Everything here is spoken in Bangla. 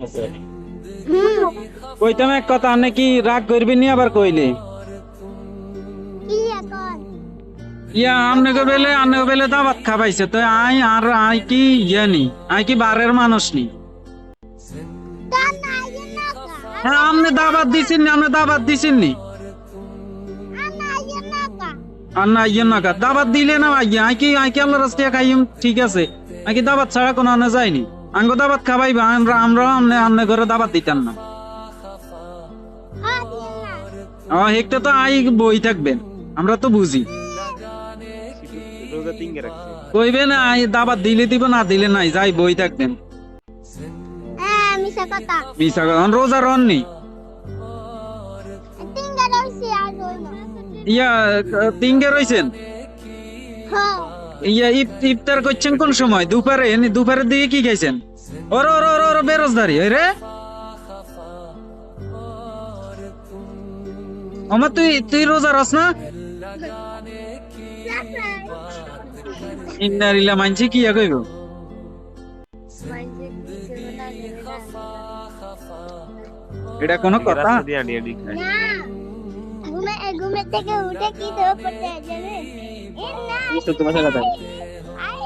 আচ্ছা কইতাম এক কথা, আপনি কি রাগ করবেন নি আবার কইলে? কি এখন ইয়া আমনে বেলে দাওয়াত খাবাইছে তো আই কি নি আই কি বারের মানুষ নি। তা নাই না কা হ্যাঁ আপনি দাওয়াত দিছেন নি, আপনি দাওয়াত দিছেন নি। নাই না কা আর না ইয়ে না কা দাওয়াত দিলে না আই কি আল্লাহর রাস্তায় খাইম ঠিক আছে, আই কি দাওয়াত ছাড়া কোনো আনে যায়নি। আঙ্গ দাওয়াত খাবাইবা, আমরা আমনে ঘরে দাওয়াত দিতাম না। হেকতে তো আই বই থাকবেন, আমরা তো বুঝি। রোজা তিনকে রাখছে। কইবে না আই দাওয়াত দিলে দিব, না দিলে নাই, যাই বই থাকবেন। হ্যাঁ মিছা কথা মিছা কথা, রোজা রননি। তিনটা রইছে আর রইল ইয়া তিনগে রইছেন। হ্যাঁ ইয়া ইফতার করছেন কোন সময়? দুপুরে দুপুরের দিকে কি খাইছেন? ওর ওর ওর ওর বেরোজদারি রে আমার, তুই রোজা রস না? ইন্নারিল্লাহ মানছি কি কইব? এটা কোনো কথা? রাস্তা দিয়ে আনি আনি খায়। না ঘুমে থেকে উঠে কি দেব পড়তে যাবে এ না এই তো তোমার সাথে কথা। আই